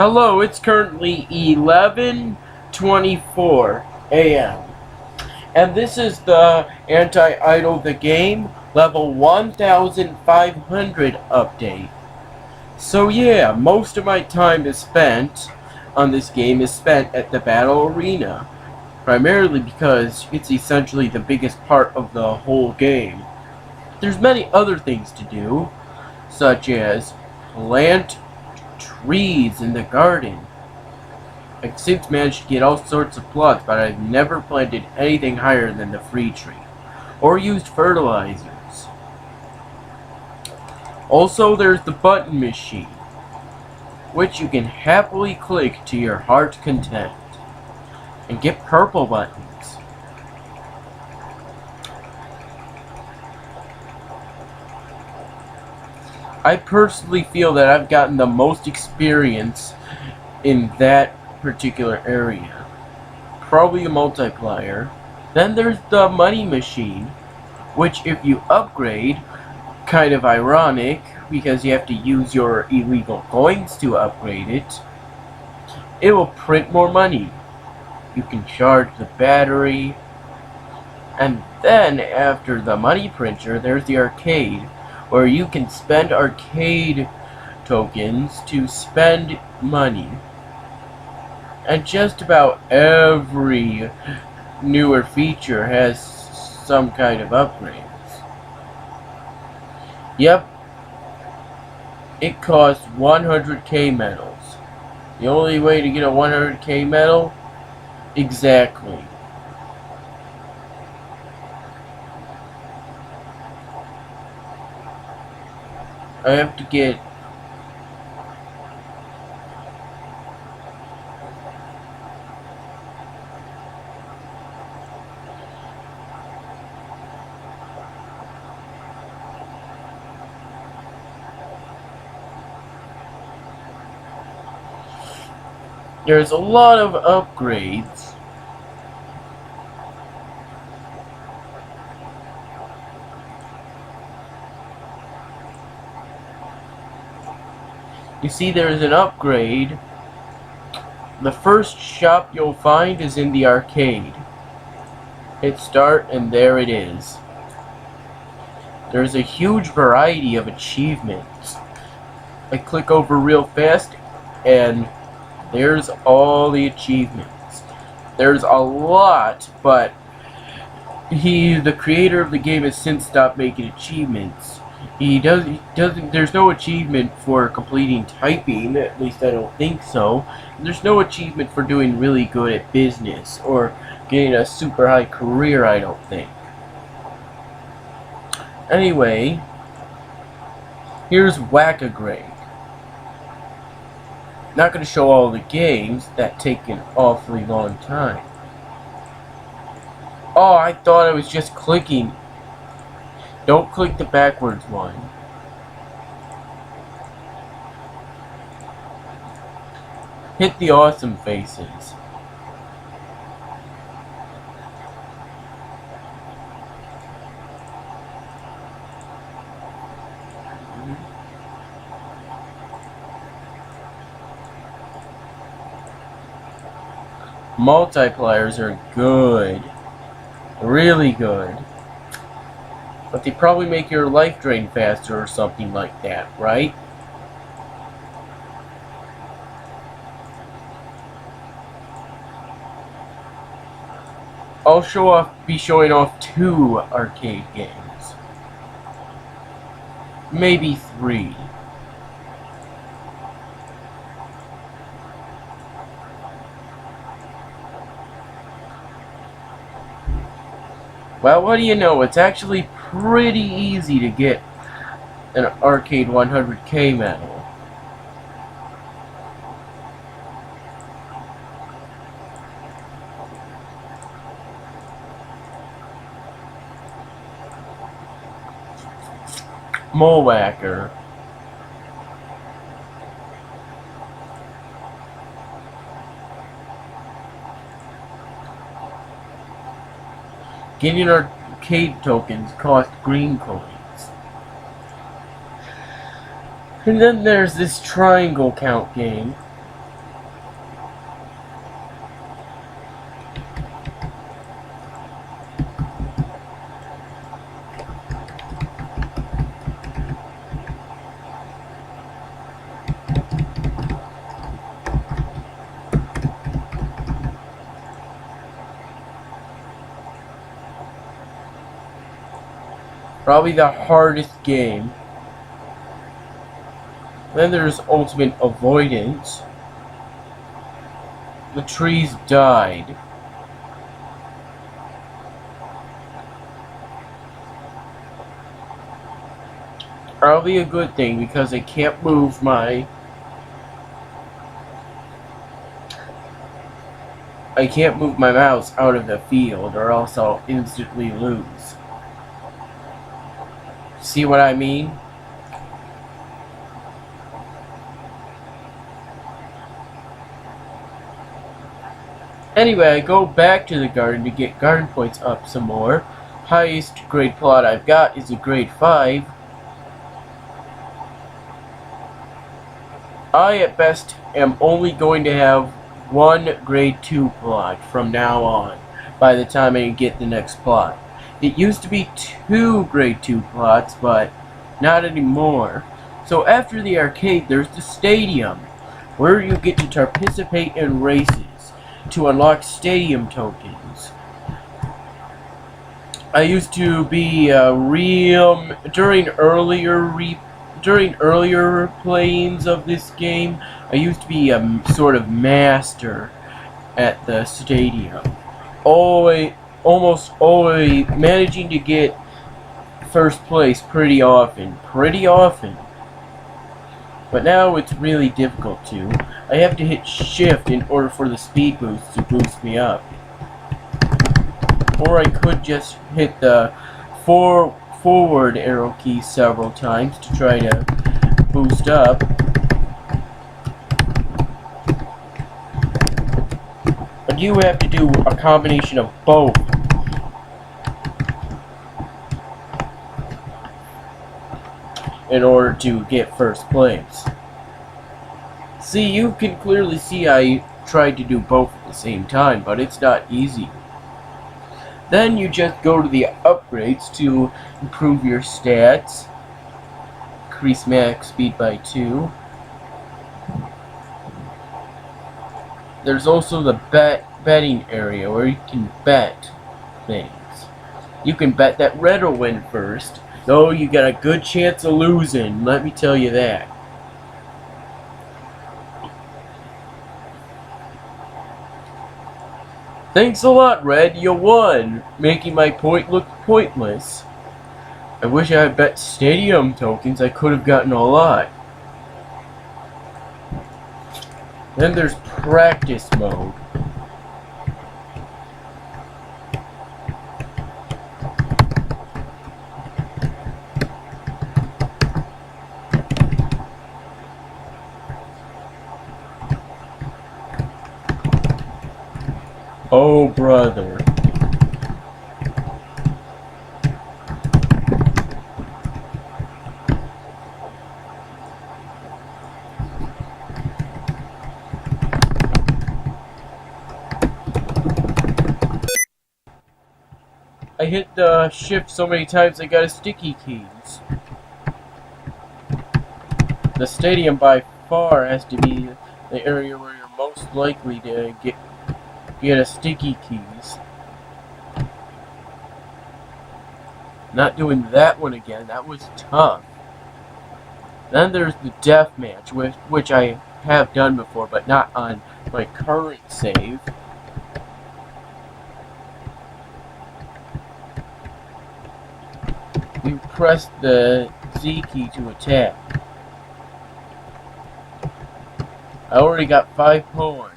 Hello, it's currently 11:24 a.m. and this is the Anti-Idol the Game level 1500 update. So yeah, most of my time is spent on this game is spent at the battle arena, primarily because it's essentially the biggest part of the whole game. There's many other things to do, such as plant trees in the garden. I've since managed to get all sorts of plots, but I've never planted anything higher than the free tree, or used fertilizers. Also, there's the button machine, which you can happily click to your heart's content, and get purple buttons. I personally feel that I've gotten the most experience in that particular area. Probably a multiplier. Then there's the money machine, which if you upgrade, kind of ironic because you have to use your illegal coins to upgrade it, it will print more money. You can charge the battery, and then after the money printer there's the arcade, where you can spend arcade tokens to spend money. And just about every newer feature has some kind of upgrades. Yep, it costs 100k medals. The only way to get a 100k medal? Exactly. I have to get there's a lot of upgrades. You see, there's an upgrade. The first shop you'll find is in the arcade. Hit start and there it is. There's a huge variety of achievements. I click over real fast and there's all the achievements. There's a lot, but the creator of the game has since stopped making achievements. He doesn't, there's no achievement for completing typing, at least I don't think so. There's no achievement for doing really good at business, or getting a super high career, I don't think. Anyway, here's Whack-A-Greg. Not going to show all the games, that take an awfully long time. Oh, I thought I was just clicking. Don't click the backwards one. Hit the awesome faces. Multipliers are good. Really good. But they probably make your life drain faster or something like that, right? I'll be showing off 2 arcade games. Maybe 3. Well, what do you know? It's actually pretty easy to get an arcade 100k medal. Mole Whacker. Getting arcade tokens cost green coins. And then there's this triangle count game, Probably the hardest game. Then there's Ultimate Avoidance. The trees died. Probably a good thing because I can't move my mouse out of the field or else I'll instantly lose. See what I mean? Anyway, I go back to the garden to get garden points up some more. Highest grade plot I've got is a grade 5. I at best am only going to have one grade 2 plot from now on by the time I get the next plot. It used to be 2 grade 2 plots, but not anymore. So after the arcade, there's the stadium, where you get to participate in races to unlock stadium tokens. I used to be during earlier playings of this game, I used to be a sort of master at the stadium. Almost always managing to get first place pretty often. But now it's really difficult to. I have to hit shift in order for the speed boost to boost me up. Or I could just hit the forward arrow key several times to try to boost up. But you have to do a combination of both. In order to get first place. See, you can clearly see I tried to do both at the same time, but it's not easy. Then you just go to the upgrades to improve your stats. Increase max speed by 2. There's also the betting area where you can bet things. You can bet that red will win first, though you got a good chance of losing, let me tell you that. Thanks a lot, Red, you won, making my point look pointless. I wish I had bet stadium tokens, I could have gotten a lot. Then there's practice mode. Oh, brother. I hit the shift so many times I got a sticky keys. The stadium by far has to be the area where you're most likely to get a sticky keys. Not doing that one again, that was tough. Then there's the death match, which I have done before, but not on my current save. You press the Z key to attack. I already got 5 horns.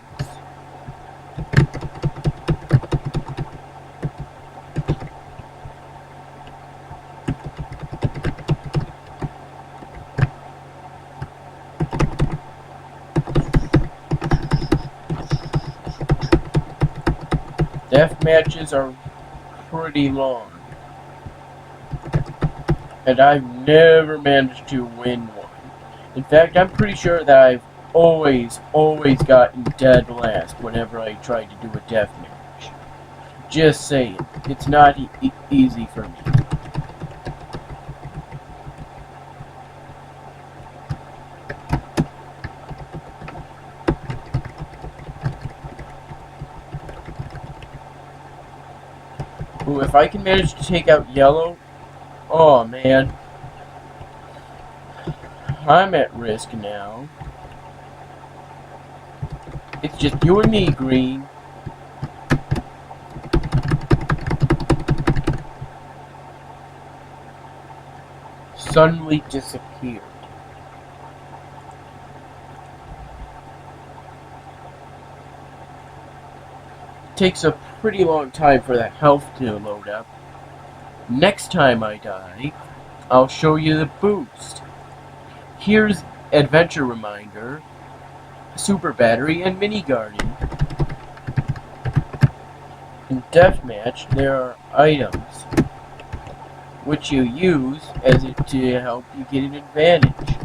Death matches are pretty long. And I've never managed to win one. In fact, I'm pretty sure that I've always gotten dead last whenever I tried to do a death match. Just saying, it's not easy for me. Ooh, if I can manage to take out yellow, Oh man, I'm at risk now. It's just you and me, Green. Suddenly disappeared. Takes a pretty long time for that health to load up. Next time I die, I'll show you the boost. Here's Adventure Reminder, Super Battery, and Mini Garden. In Deathmatch, there are items which you use as it to help you get an advantage.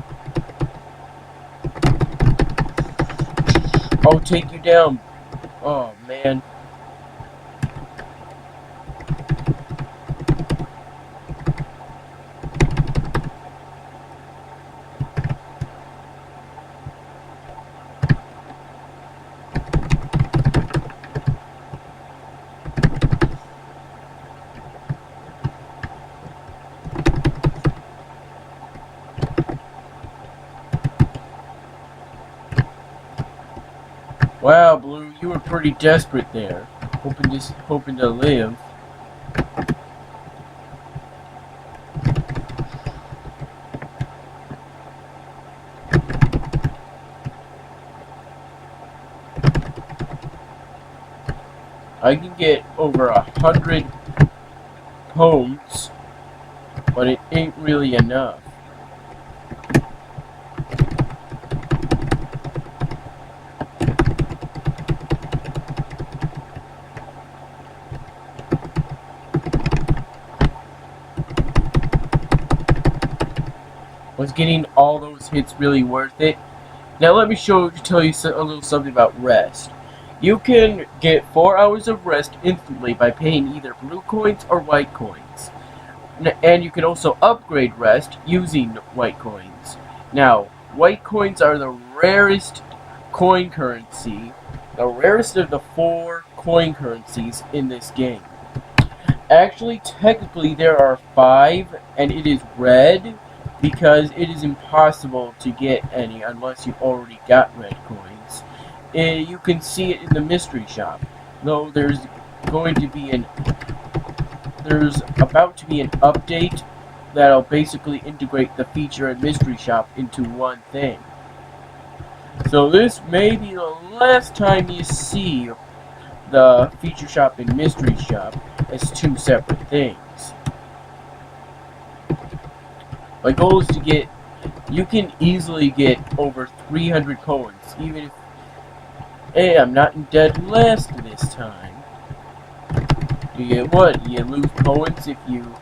I'll take you down. Oh man. Wow, Blue, you were pretty desperate there. Hoping to live. I can get over 100 homes, but it ain't really enough. Was getting all those hits really worth it? Now let me tell you a little something about rest. You can get 4 hours of rest instantly by paying either blue coins or white coins. And you can also upgrade rest using white coins. Now, white coins are the rarest coin currency, the rarest of the 4 coin currencies in this game. Actually, technically there are 5, and it is red, because it is impossible to get any unless you've already got red coins. You can see it in the mystery shop, though there's about to be an update that'll basically integrate the feature and mystery shop into one thing. So this may be the last time you see the feature shop and mystery shop as 2 separate things. My goal is to get, you can easily get over 300 coins, even if, hey, I'm not in dead last this time. You get what? You lose coins if you...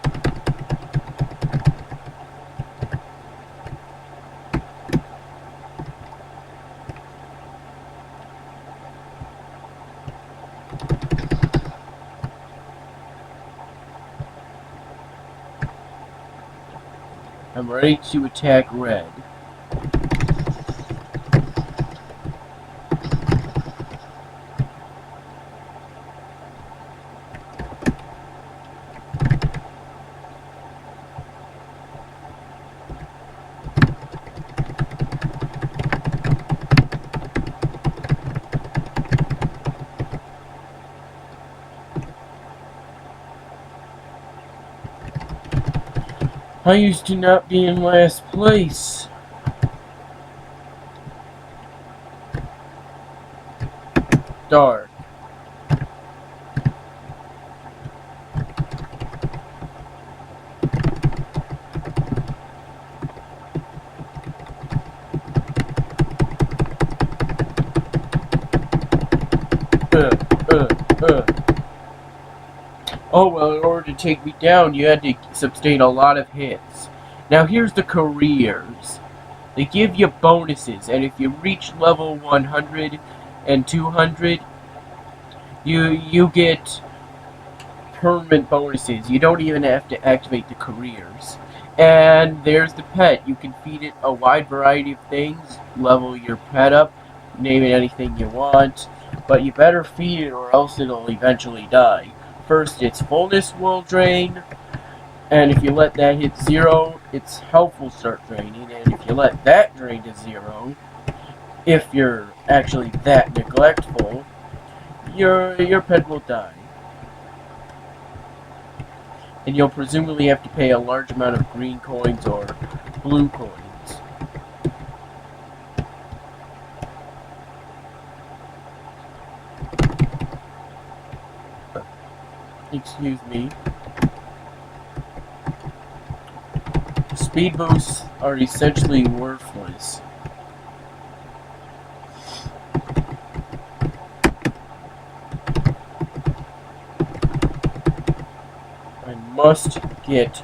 I'm ready to attack red. I used to not be in last place. Dark. Oh, well, in order to take me down, you had to sustain a lot of hits. Now, here's the careers. They give you bonuses, and if you reach level 100 and 200, you get permanent bonuses. You don't even have to activate the careers. And there's the pet. You can feed it a wide variety of things, level your pet up, name it anything you want, but you better feed it or else it'll eventually die. First, its fullness will drain, And if you let that hit 0, its health will start draining. And if you let that drain to 0, if you're actually that neglectful, your pet will die. And you'll presumably have to pay a large amount of green coins or blue coins. Excuse me. Speed boosts are essentially worthless. I must get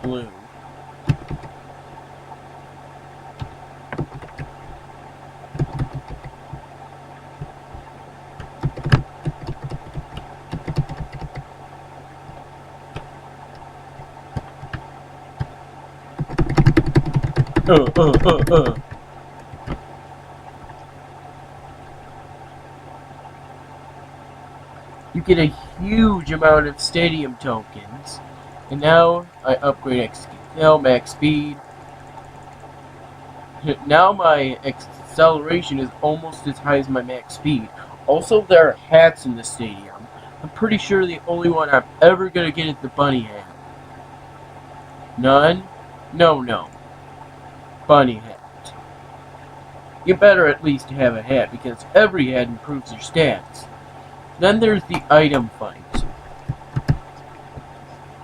blue. You get a huge amount of stadium tokens. And now I upgrade XL max speed. Now my acceleration is almost as high as my max speed. Also, there are hats in the stadium. I'm pretty sure the only one I'm ever gonna get is the bunny hat. None? No. Bunny hat. You better at least have a hat, because every hat improves your stats. Then there's the item fight,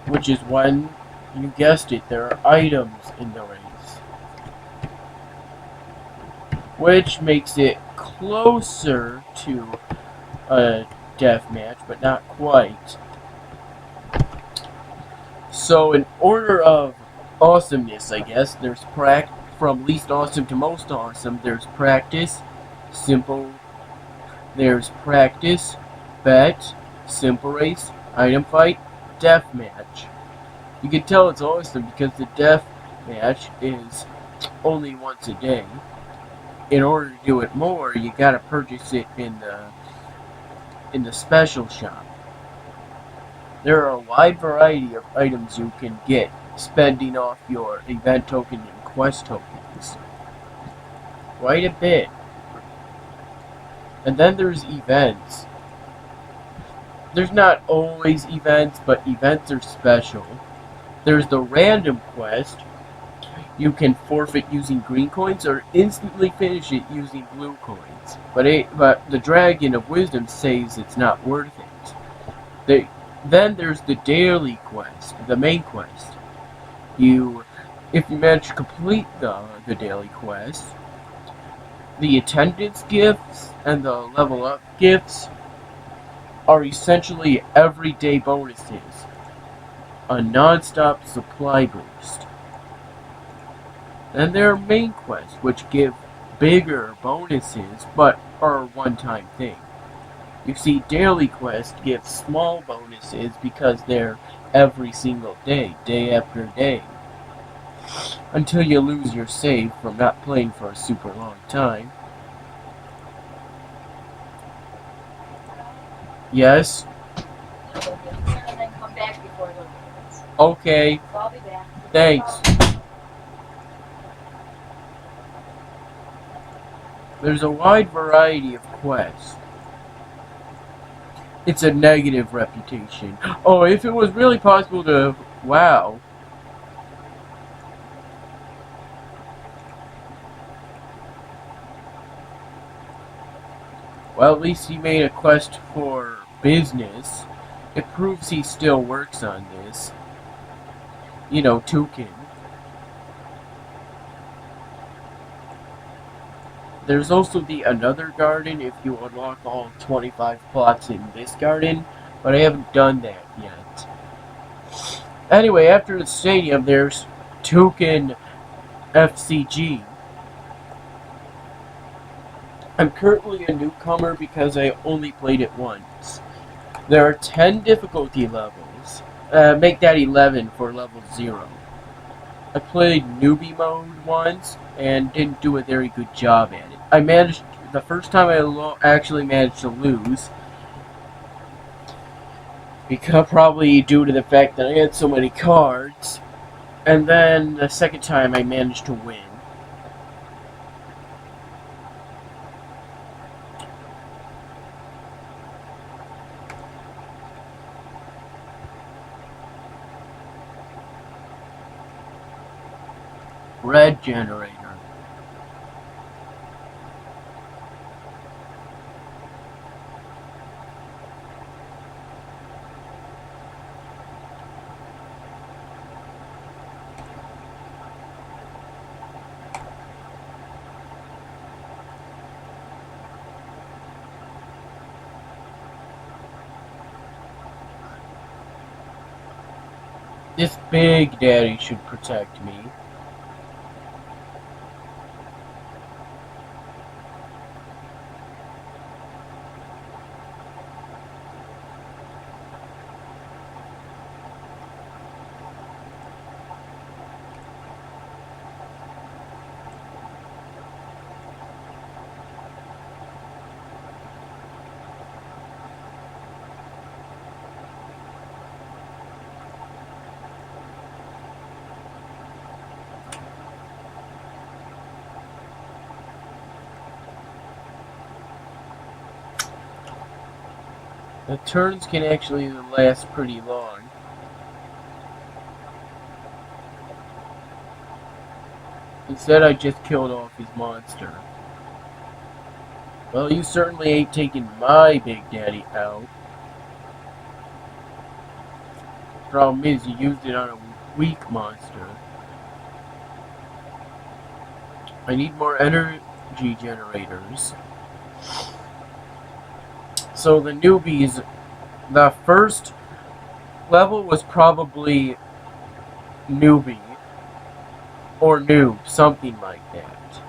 which is when, you guessed it, there are items in the race, which makes it closer to a deathmatch, but not quite. So in order of awesomeness, I guess, there's from least awesome to most awesome. There's practice, simple. There's practice, bet, simple race, item fight, deathmatch. You can tell it's awesome because the deathmatch is only once a day. In order to do it more, you gotta purchase it in the special shop. There are a wide variety of items you can get spending off your event token and quest tokens. Quite a bit. And then there's events. There's not always events, but events are special. There's the random quest. You can forfeit using green coins or instantly finish it using blue coins. But the Dragon of Wisdom says it's not worth it. Then there's the daily quest, the main quest. If you manage to complete the daily quest, the attendance gifts and the level up gifts are essentially everyday bonuses. A non-stop supply boost. Then there are main quests, which give bigger bonuses, but are a one-time thing. You see, daily quests give small bonuses because they're every single day, day after day. Until you lose your save from not playing for a super long time. Yes? Okay. I'll be back. Thanks. There's a wide variety of quests. It's a negative reputation. Oh, if it was really possible to... Wow. Well, at least he made a quest for business. It proves he still works on this. You know, Toucan. There's also the another garden if you unlock all 25 plots in this garden, but I haven't done that yet. Anyway, after the stadium, there's Toucan FCG. I'm currently a newcomer because I only played it once. There are 10 difficulty levels. Make that 11 for level 0. I played newbie mode once and didn't do a very good job at it. I managed, the first time I actually managed to lose, because probably due to the fact that I had so many cards. And then the second time I managed to win. Red generator. This Big Daddy should protect me. The turns can actually last pretty long. Instead, I just killed off his monster. Well, you certainly ain't taking my Big Daddy out. Problem is, you used it on a weak monster. I need more energy generators. So the newbies, the first level was probably newbie or noob, something like that.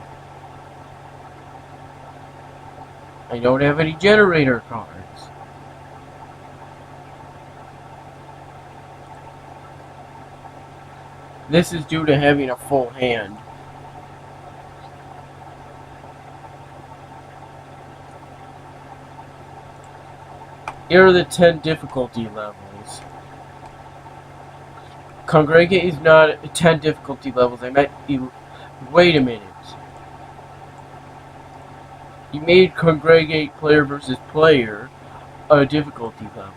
I don't have any generator cards. This is due to having a full hand. Here are the 10 difficulty levels. Congregate is not 10 difficulty levels. I meant, wait a minute. You made Congregate player versus player a difficulty level.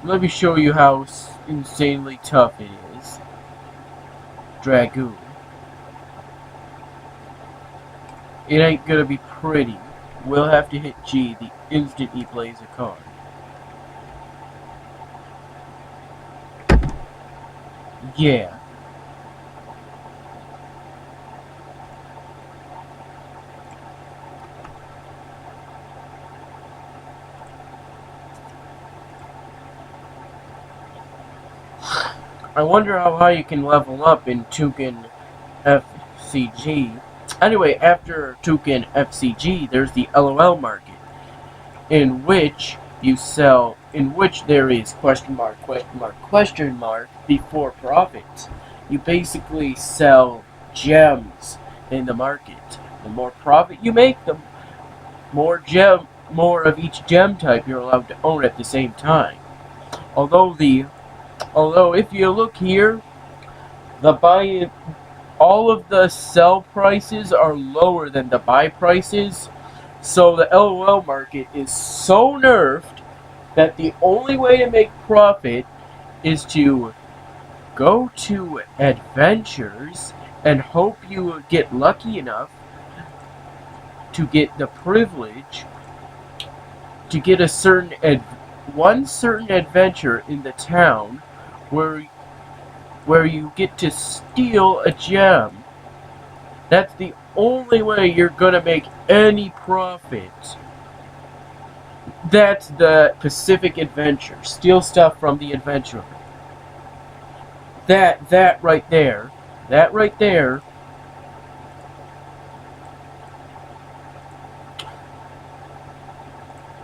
Let me show you how insanely tough it is. Dragoon. It ain't gonna be pretty. We'll have to hit G the instant he plays a card. Yeah. I wonder how high you can level up in Toucan FCG. Anyway, after Toucan FCG, there's the LOL market, in which there is question mark, question mark, question mark before profit. You basically sell gems in the market. The more profit you make, the more of each gem type you're allowed to own at the same time. Although if you look here, all of the sell prices are lower than the buy prices, so the LOL market is so nerfed that the only way to make profit is to go to adventures and hope you get lucky enough to get the privilege to get one certain adventure in the town where you get to steal a gem. That's the only way you're gonna make any profit. That's the Pacific Adventure. Steal stuff from the adventurer. That right there. That right there.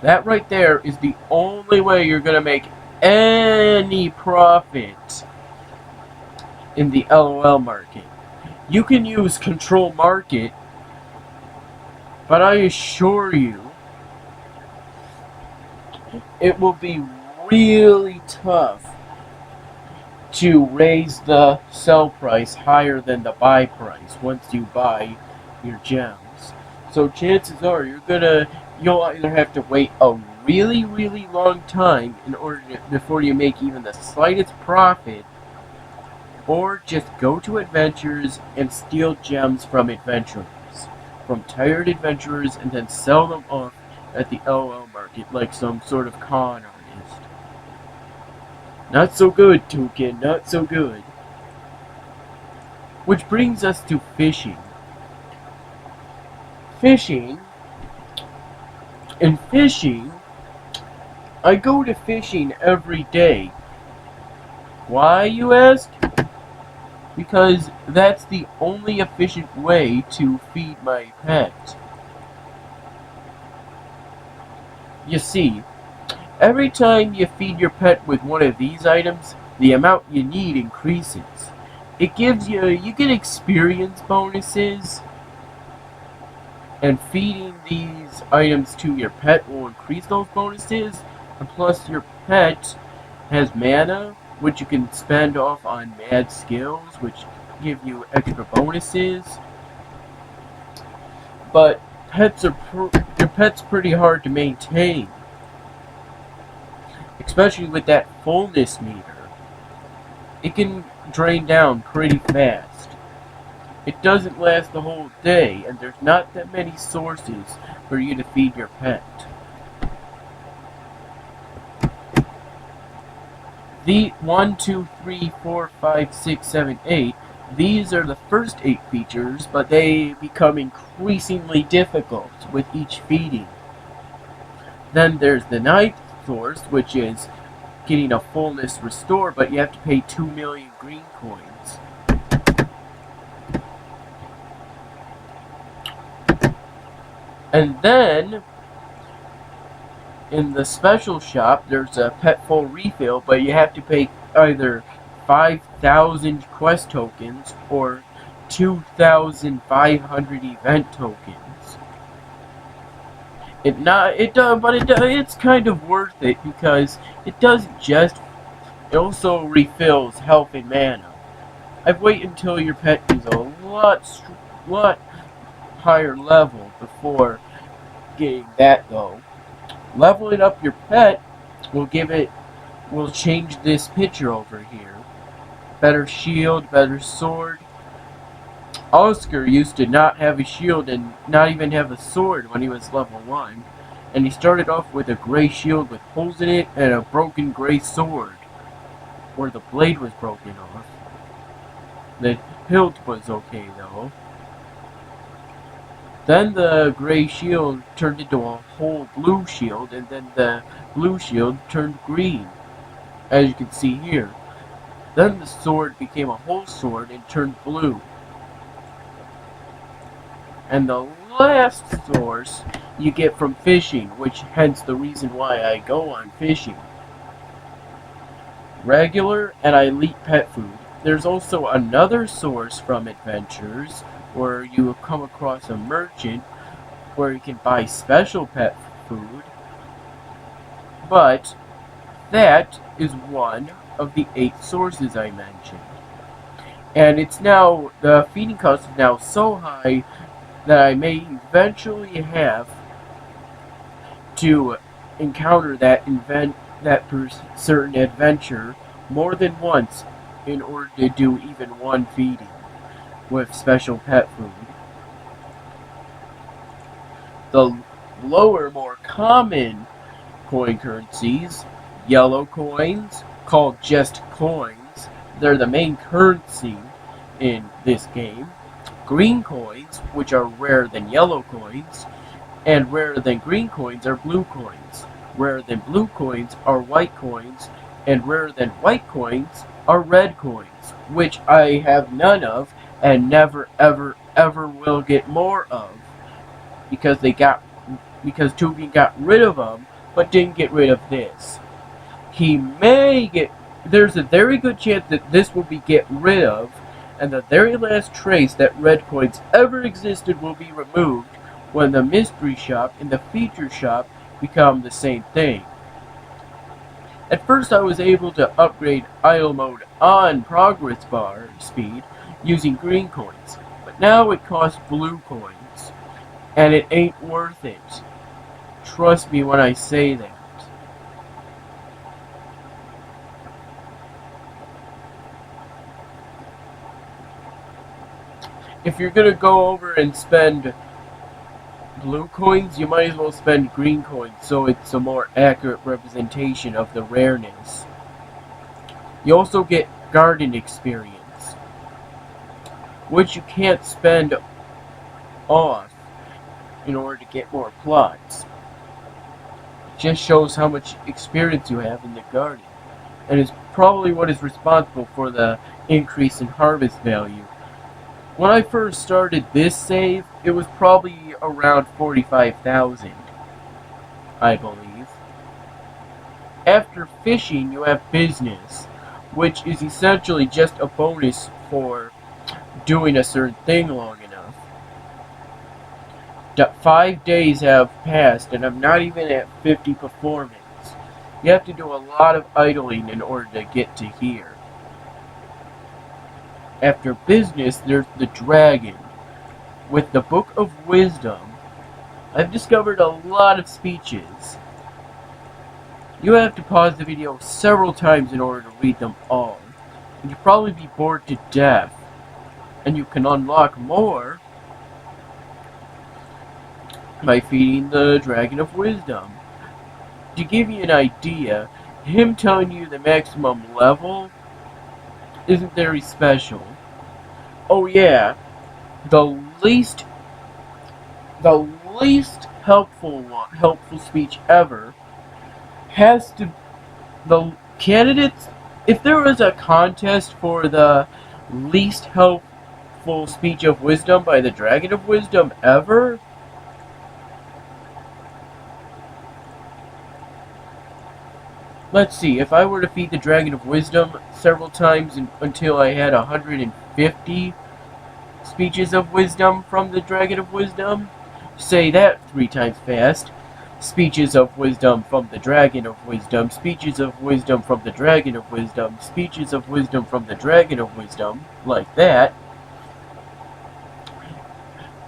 That right there is the only way you're gonna make any profit in the LOL market. You can use control market, but I assure you, it will be really tough to raise the sell price higher than the buy price once you buy your gems. So chances are you'll either have to wait a really, really long time before you make even the slightest profit, or just go to adventures and steal gems from tired adventurers, and then sell them off at the LOL market like some sort of con artist. Not so good, Toucan, not so good. Which brings us to fishing. In fishing, I go to fishing every day. Why, you ask? Because that's the only efficient way to feed my pet. You see, every time you feed your pet with one of these items, the amount you need increases. You get experience bonuses, and feeding these items to your pet will increase those bonuses, and plus your pet has mana, which you can spend off on mad skills, which give you extra bonuses. But your pet's pretty hard to maintain, especially with that fullness meter. It can drain down pretty fast. It doesn't last the whole day, and there's not that many sources for you to feed your pet. The 1, 2, 3, 4, 5, 6, 7, 8. These are the first 8 features, but they become increasingly difficult with each feeding. Then there's the 9th source, which is getting a fullness restore, but you have to pay 2 million green coins. And then in the special shop, there's a pet full refill, but you have to pay either 5,000 quest tokens or 2,500 event tokens. It's kind of worth it because it also refills health and mana. I'd wait until your pet is a lot higher level before getting that though. Leveling up your pet will change this picture over here. Better shield, better sword. Oscar used to not have a shield and not even have a sword when he was level 1. And he started off with a gray shield with holes in it and a broken gray sword, where the blade was broken off. The hilt was okay though. Then the gray shield turned into a whole blue shield, and then the blue shield turned green, as you can see here. Then the sword became a whole sword and turned blue. And the last source you get from fishing, which hence the reason why I go on fishing. Regular and elite pet food. There's also another source from adventures where you come across a merchant where you can buy special pet food. But that is one of the 8 sources I mentioned. And the feeding cost is now so high that I may eventually have to encounter that certain adventure more than once in order to do even one feeding with special pet food. The lower, more common coin currencies, yellow coins, called just coins, they're the main currency in this game. Green coins, which are rarer than yellow coins, and rarer than green coins are blue coins. Rarer than blue coins are white coins, and rarer than white coins are red coins, which I have none of and never ever ever will get more of, because Toucan got rid of them but didn't get rid of this. he may get, there's a very good chance that this will be get rid of, and the very last trace that red coins ever existed will be removed when the mystery shop and the feature shop become the same thing. At first I was able to upgrade idle mode on progress bar speed using green coins, but now it costs blue coins, and it ain't worth it. Trust me when I say that. If you're gonna go over and spend blue coins, you might as well spend green coins so it's a more accurate representation of the rareness. You also get garden experience, which you can't spend off in order to get more plots. It just shows how much experience you have in the garden, and is probably what is responsible for the increase in harvest value. When I first started this save, it was probably around 45,000, I believe. After fishing, you have business, which is essentially just a bonus for doing a certain thing long enough. 5 days have passed, and I'm not even at 50 performance. You have to do a lot of idling in order to get to here. After business, there's the dragon. With the Book of Wisdom, I've discovered a lot of speeches. You have to pause the video several times in order to read them all, and you'll probably be bored to death. And you can unlock more by feeding the Dragon of Wisdom. To give you an idea, him telling you the maximum level isn't very special. Oh yeah, the least helpful speech ever has to, the candidates, if there was a contest for the least helpful speech of wisdom by the Dragon of Wisdom ever, let's see, if I were to feed the Dragon of Wisdom several times until I had 150 speeches of wisdom from the Dragon of Wisdom, say that 3 times fast. Speeches of wisdom from the Dragon of Wisdom, speeches of wisdom from the Dragon of Wisdom, speeches of wisdom from the Dragon of Wisdom, like that.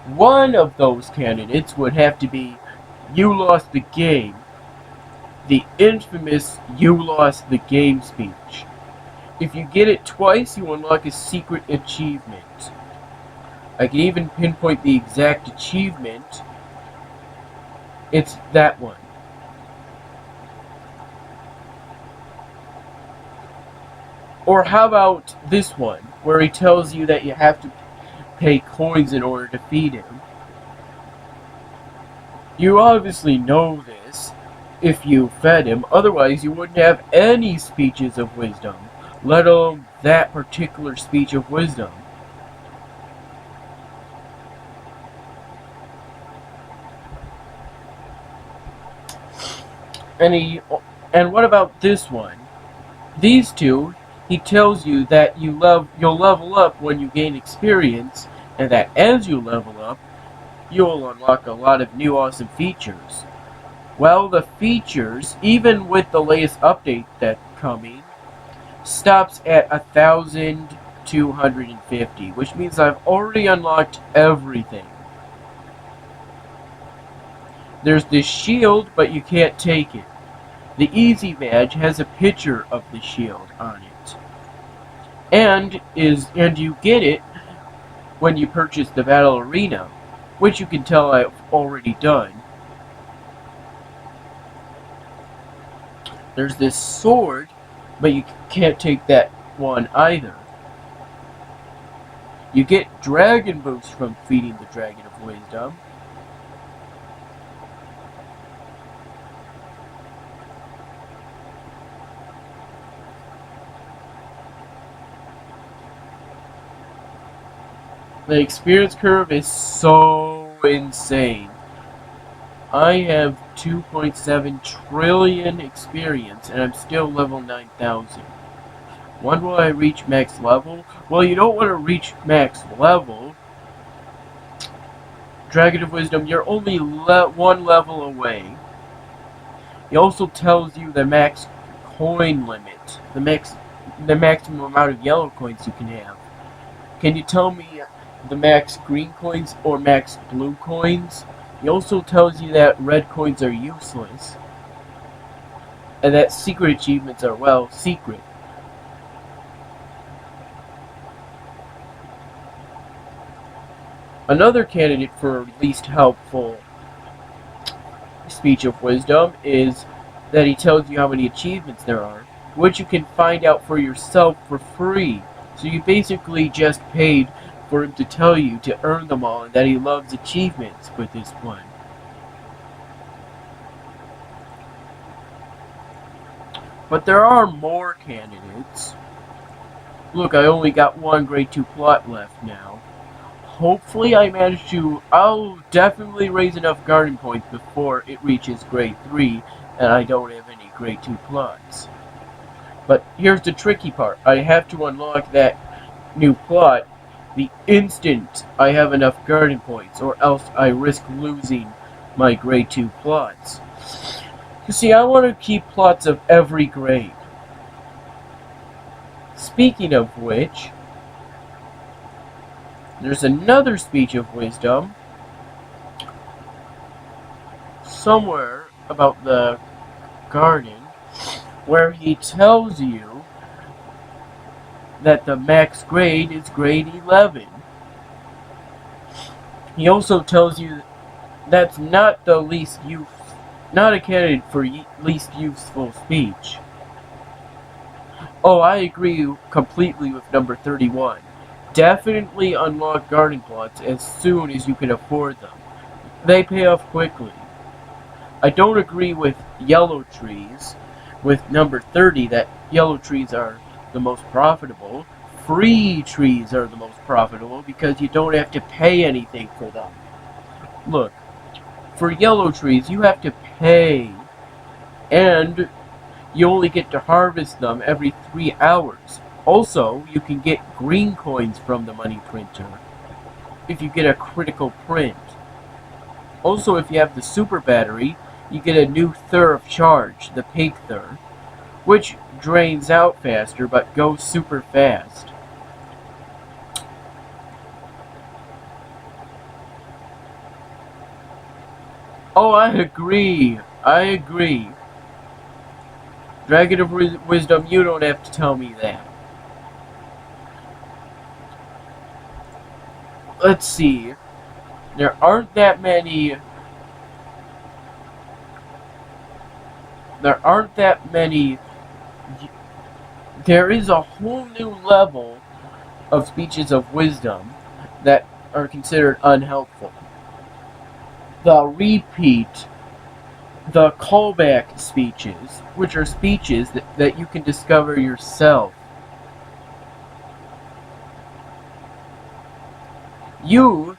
One of those candidates would have to be "You lost the game," the infamous "You lost the game" speech. If you get it twice, you unlock a secret achievement. I can even pinpoint the exact achievement. It's that one. Or how about this one, where he tells you that you have to pay coins in order to feed him? You obviously know this if you fed him, otherwise you wouldn't have any speeches of wisdom, let alone that particular speech of wisdom. And what about this one? These two, he tells you that you'll level up when you gain experience, and that as you level up, you'll unlock a lot of new awesome features. Well, the features, even with the latest update that's coming, stops at 1,250, which means I've already unlocked everything. There's this shield, but you can't take it. The Easy badge has a picture of the shield on it. And you get it when you purchase the Battle Arena, which you can tell I've already done. There's this sword, but you can't take that one either. You get Dragon Boost from feeding the Dragon of Wisdom. The experience curve is so insane. I have 2.7 trillion experience, and I'm still level 9,000. When will I reach max level? Well, you don't want to reach max level. Dragon of Wisdom, you're only one level away. He also tells you the max coin limit, the maximum amount of yellow coins you can have. Can you tell me the max green coins or max blue coins? He also tells you that red coins are useless, and that secret achievements are, well, secret. Another candidate for least helpful speech of wisdom is that he tells you how many achievements there are, which you can find out for yourself for free. So you basically just paid for him to tell you to earn them all, and that he loves achievements with this one. But there are more candidates. Look, I only got one grade 2 plot left now. Hopefully I manage to... I'll definitely raise enough garden points before it reaches grade 3 and I don't have any grade 2 plots. But here's the tricky part. I have to unlock that new plot the instant I have enough garden points, or else I risk losing my grade 2 plots. You see, I want to keep plots of every grade. Speaking of which, there's another speech of wisdom somewhere about the garden where he tells you that the max grade is grade 11. He also tells you that's not the not a candidate for least useful speech. Oh, I agree completely with number 31. Definitely unlock garden plots as soon as you can afford them. They pay off quickly. I don't agree with yellow trees, with number 30, that yellow trees are the most profitable. Free trees are the most profitable because you don't have to pay anything for them. Look, for yellow trees you have to pay, and you only get to harvest them every 3 hours. Also, you can get green coins from the money printer if you get a critical print. Also, if you have the super battery, you get a new Thur of charge, the pink Thur, which drains out faster but goes super fast. Oh, I agree. Dragon of Wisdom, you don't have to tell me that. Let's see. There aren't that many... There is a whole new level of speeches of wisdom that are considered unhelpful. The repeat, the callback speeches, which are speeches that you can discover yourself. You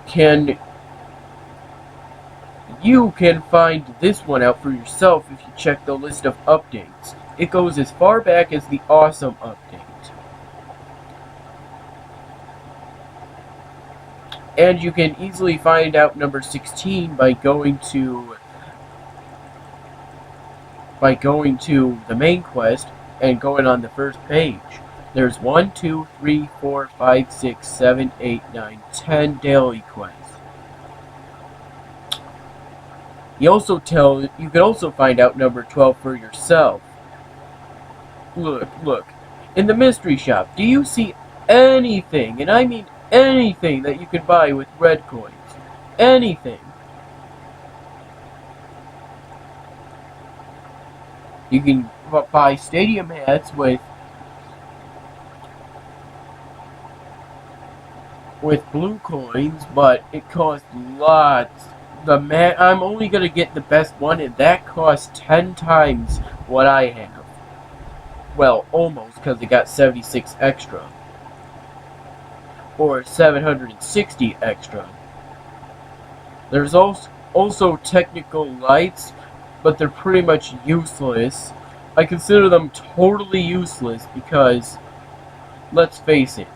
can find this one out for yourself if you check the list of updates. It goes as far back as the awesome update. And you can easily find out number 16 by going to the main quest and going on the first page. There's 1, 2, 3, 4, 5, 6, 7, 8, 9, 10 daily quests. You can also find out number 12 for yourself. Look. In the mystery shop, do you see anything, and I mean anything, that you can buy with red coins? Anything. You can buy stadium hats with blue coins, but it costs lots. I'm only gonna get the best one, and that costs 10 times what I have. Well, almost, because it got 76 extra. Or 760 extra. There's also also technical lights, but they're pretty much useless. I consider them totally useless because, let's face it,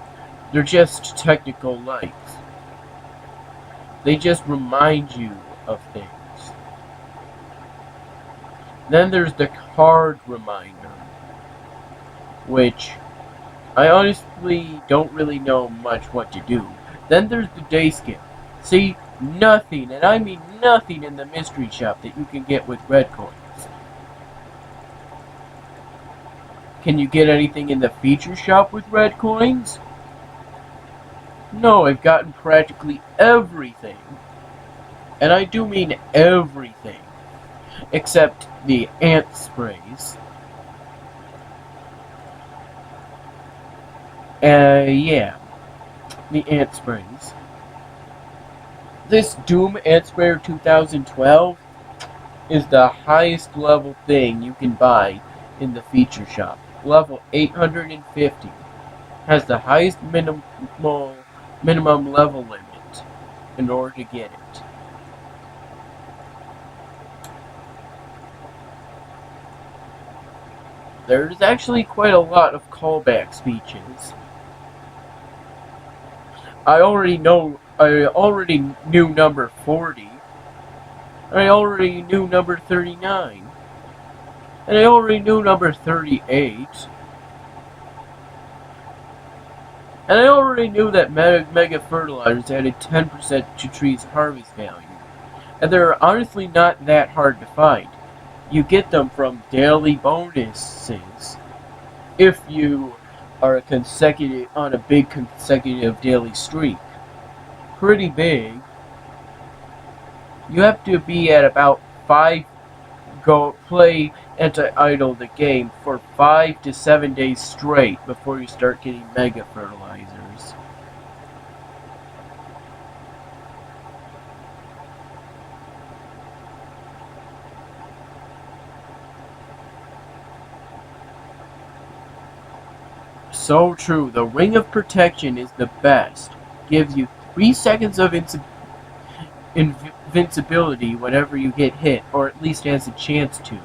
they're just technical lights. They just remind you of things. Then there's the card reminder, which I honestly don't really know much what to do. Then there's the day skip. See, nothing, and I mean nothing in the mystery shop that you can get with red coins. Can you get anything in the feature shop with red coins? No, I've gotten practically everything. And I do mean everything. Except the ant sprays. Yeah. The ant sprays. This Doom Ant Sprayer 2012 is the highest level thing you can buy in the feature shop. Level 850 has the highest minimum level limit in order to get it. There's actually quite a lot of callback speeches. I already knew number 40. I already knew number 39. And I already knew number 38. And I already knew that Mega Fertilizers added 10% to trees' harvest value. And they're honestly not that hard to find. You get them from daily bonuses if you are on a big consecutive daily streak. Pretty big. You have to be at about 5 play anti-idle the game for 5 to 7 days straight before you start getting Mega Fertilizers. So true. The Ring of Protection is the best. Gives you 3 seconds of invincibility whenever you get hit, or at least has a chance to.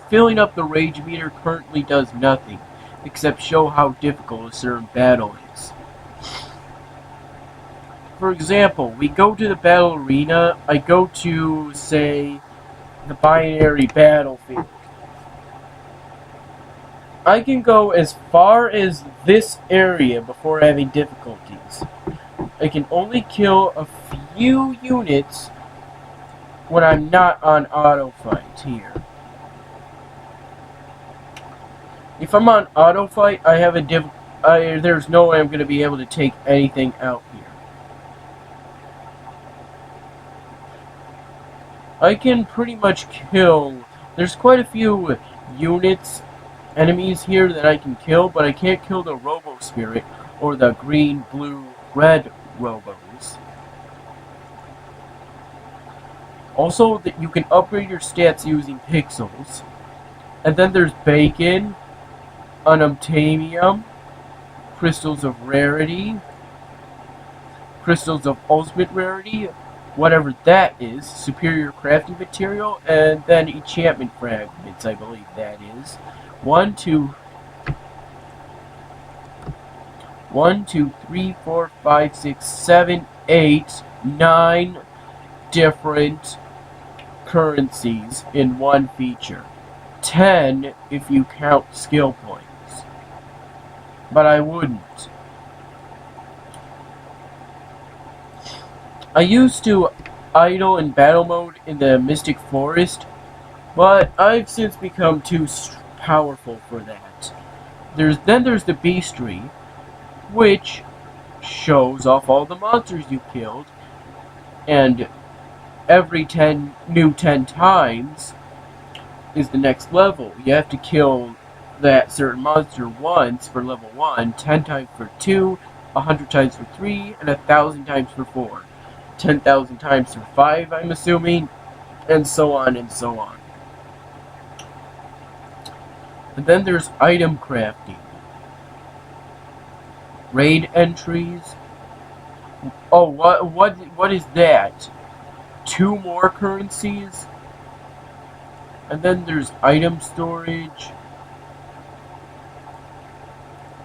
Filling up the rage meter currently does nothing, except show how difficult a certain battle is. For example, we go to the battle arena, I go to, say, the binary battlefield. I can go as far as this area before having difficulties. I can only kill a few units when I'm not on auto fight here. If I'm on auto fight, there's no way I'm going to be able to take anything out here. I can pretty much kill. There's quite a few enemies here that I can kill, but I can't kill the Robo Spirit or the green, blue, red Robos. Also, that you can upgrade your stats using pixels. And then there's Bacon, Unobtainium, Crystals of Rarity, Crystals of Ultimate Rarity, whatever that is, Superior Crafting Material, and then Enchantment Fragments, I believe that is. 1, 2, 3, 4, 5, 6, 7, 8, 9 different currencies in one feature. 10 if you count skill points. But I wouldn't. I used to idle in battle mode in the Mystic Forest, but I've since become too powerful for that. There's the Beastry, which shows off all the monsters you killed, and every 10 times is the next level. You have to kill that certain monster once for level 1, 10 times for 2, 100 times for 3, and 1,000 times for 4. 10,000 times for 5, I'm assuming, and so on and so on. And then there's item crafting. Raid entries, Oh, what is that? Two more currencies? And then there's item storage,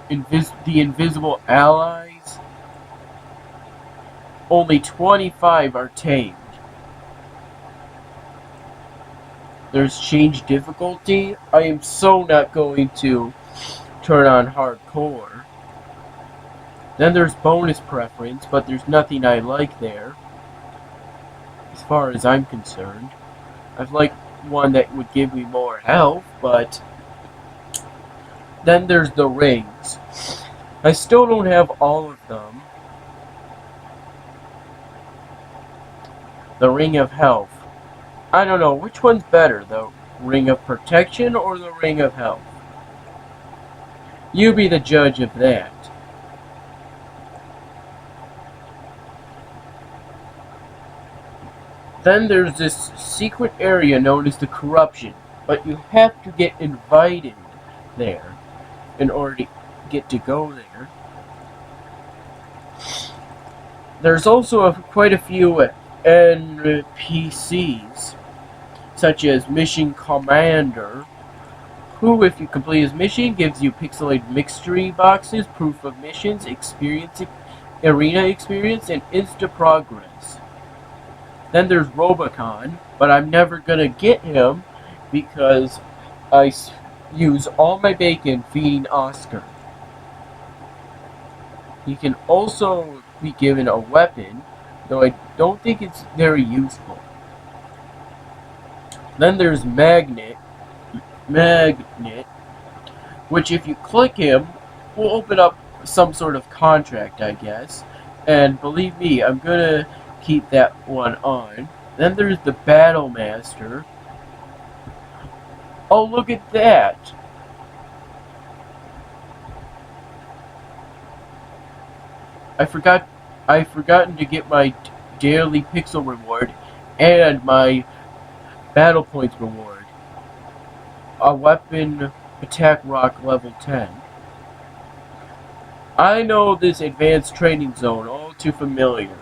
the invisible allies. Only 25 are tamed. There's change difficulty. I am so not going to turn on hardcore. Then there's bonus preference, but there's nothing I like there, as far as I'm concerned. I'd like one that would give me more health, but then there's the rings. I still don't have all of them. The ring of health. I don't know, which one's better, the ring of protection or the ring of health? You be the judge of that. Then there's this secret area known as the corruption, but you have to get invited there in order to get to go there. There's also quite a few NPCs, such as Mission Commander, who, if you complete his mission, gives you pixelated mystery boxes, proof of missions, experience, arena experience, and insta progress. Then there's Robocon, but I'm never gonna get him because I use all my bacon feeding Oscar. He can also be given a weapon, though I don't think it's very useful. Then there's Magnet, which if you click him, will open up some sort of contract, I guess. And believe me, I'm gonna keep that one on. Then there's the Battle Master. Oh, look at that! I've forgotten to get my daily pixel reward and my battle points reward. A weapon attack rock level 10. I know this advanced training zone all too familiar.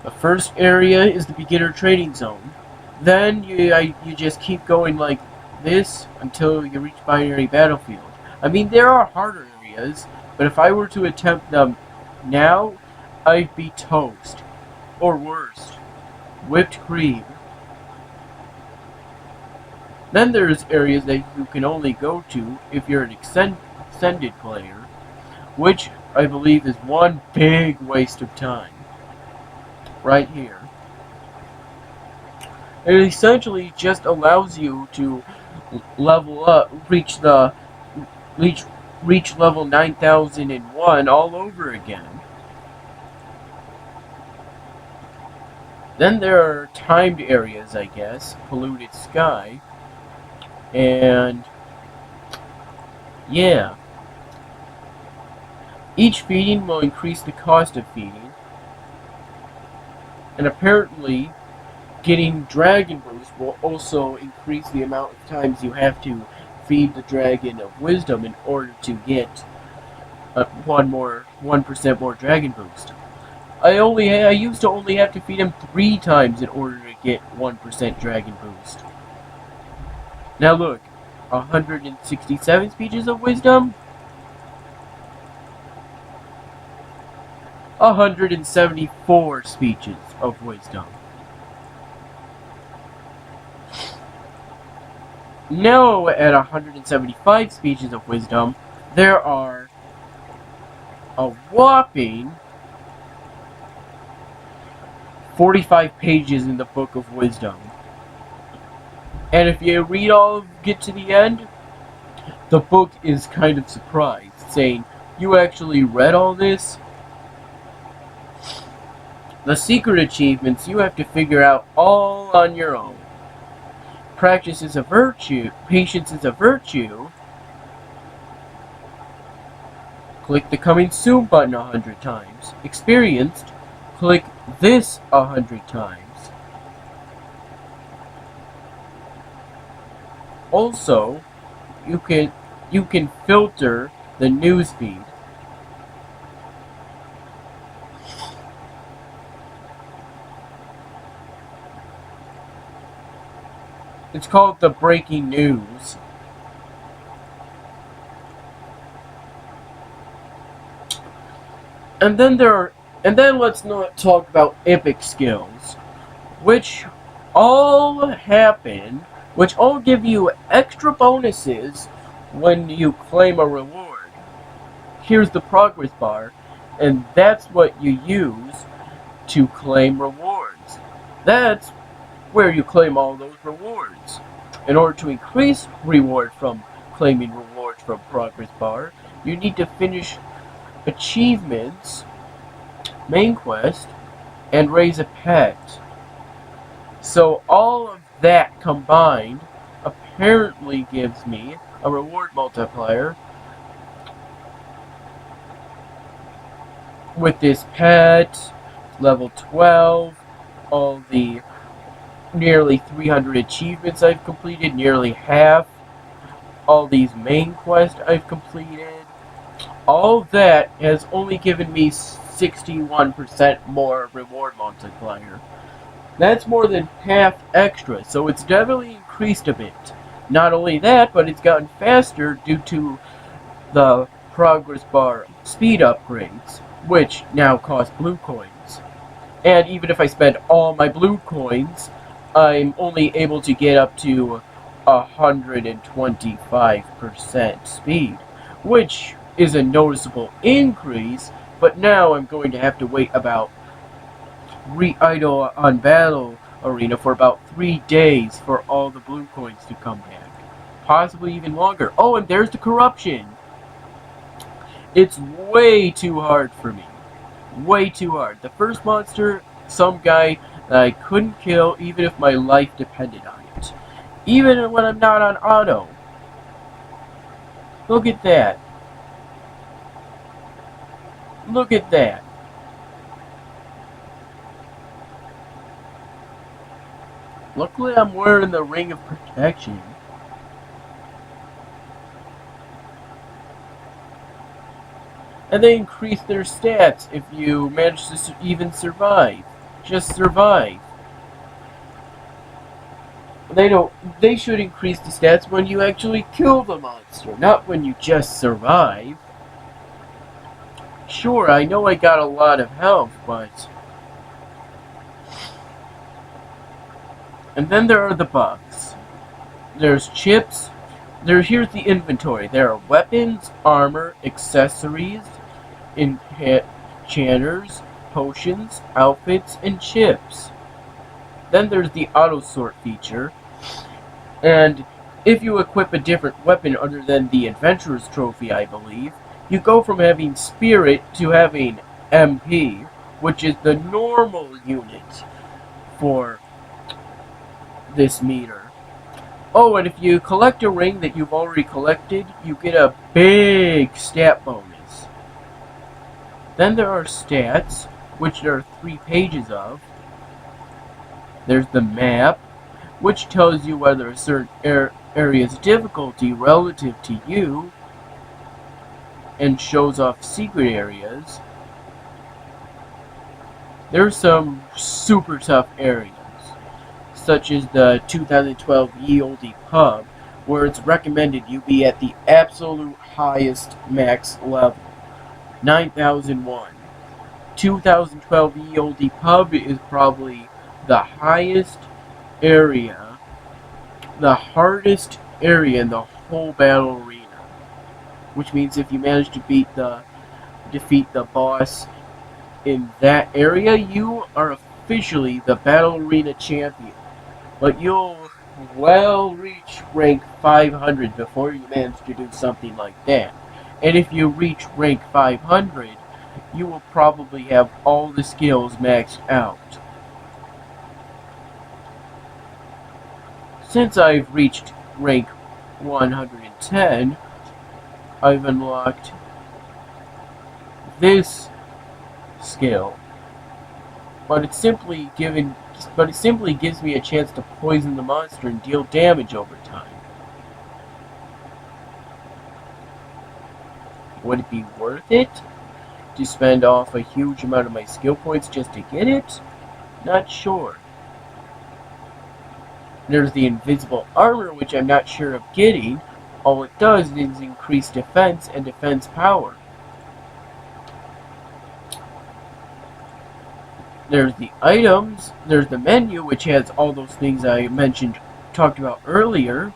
The first area is the beginner training zone. Then you just keep going like this until you reach Binary Battlefield. I mean, there are harder areas, but if I were to attempt them now, I'd be toast. Or worse, whipped cream. Then there's areas that you can only go to if you're an extended player, which I believe is one big waste of time. Right here. It essentially just allows you to level up, reach level 9001 all over again. Then there are timed areas, I guess, polluted sky, and yeah. Each feeding will increase the cost of feeding. And apparently, getting Dragon Boost will also increase the amount of times you have to feed the Dragon of Wisdom in order to get 1% more Dragon Boost. I used to only have to feed him 3 times in order to get 1% Dragon Boost. Now look, 167 speeches of Wisdom, 174 speeches of Wisdom. Now, at 175 speeches of Wisdom, there are a whopping 45 pages in the Book of Wisdom. And if you get to the end, the book is kind of surprised, saying, "You actually read all this?" The secret achievements you have to figure out all on your own. Practice is a virtue. Patience is a virtue. Click the Coming Soon button 100 times. Experienced, click this 100 times. Also, you can filter the newsfeed. It's called the Breaking News. And then let's not talk about epic skills, which all happen, which all give you extra bonuses when you claim a reward. Here's the progress bar, and that's what you use to claim rewards. That's where you claim all those rewards. In order to increase reward from claiming rewards from progress bar, you need to finish achievements, main quest, and raise a pet. So all of that combined apparently gives me a reward multiplier with this pet, level 12, all the nearly 300 achievements I've completed, nearly half, all these main quests I've completed. All that has only given me 61% more reward multiplier. That's more than half extra, so it's definitely increased a bit. Not only that, but it's gotten faster due to the progress bar speed upgrades, which now cost blue coins. And even if I spend all my blue coins, I'm only able to get up to 125% speed, which is a noticeable increase, but now I'm going to have to wait about idle on Battle Arena for about 3 days for all the blue coins to come back. Possibly even longer. Oh, and there's the corruption. It's way too hard for me. Way too hard. The first monster, some guy that I couldn't kill even if my life depended on it. Even when I'm not on auto. Look at that. Look at that. Luckily I'm wearing the Ring of Protection. And they increase their stats if you manage to even survive. Just survive. They should increase the stats when you actually kill the monster, not when you just survive. Sure, I know I got a lot of health, but... And then there are the buffs. There's chips. Here's the inventory. There are weapons, armor, accessories, enchanters, potions, outfits, and chips. Then there's the auto sort feature. And if you equip a different weapon other than the Adventurer's Trophy, I believe, you go from having Spirit to having MP, which is the normal unit for this meter. Oh, and if you collect a ring that you've already collected, you get a big stat bonus. Then there are stats, which there are 3 pages of. There's the map, which tells you whether a certain area's difficulty relative to you, and shows off secret areas. There's some super tough areas, such as the 2012 Ye Olde Pub, where it's recommended you be at the absolute highest max level, 9001. 2012 Ye Olde Pub is probably the highest area, the hardest area in the whole battle arena. Which means if you manage to defeat the boss in that area, you are officially the battle arena champion. But you'll well reach rank 500 before you manage to do something like that. And if you reach rank 500, you will probably have all the skills maxed out. Since I've reached rank 110, I've unlocked this skill. But it simply gives me a chance to poison the monster and deal damage over time. Would it be worth it to spend off a huge amount of my skill points just to get it? Not sure. There's the invisible armor, which I'm not sure of getting. All it does is increase defense and defense power. There's the items. There's the menu, which has all those things I talked about earlier.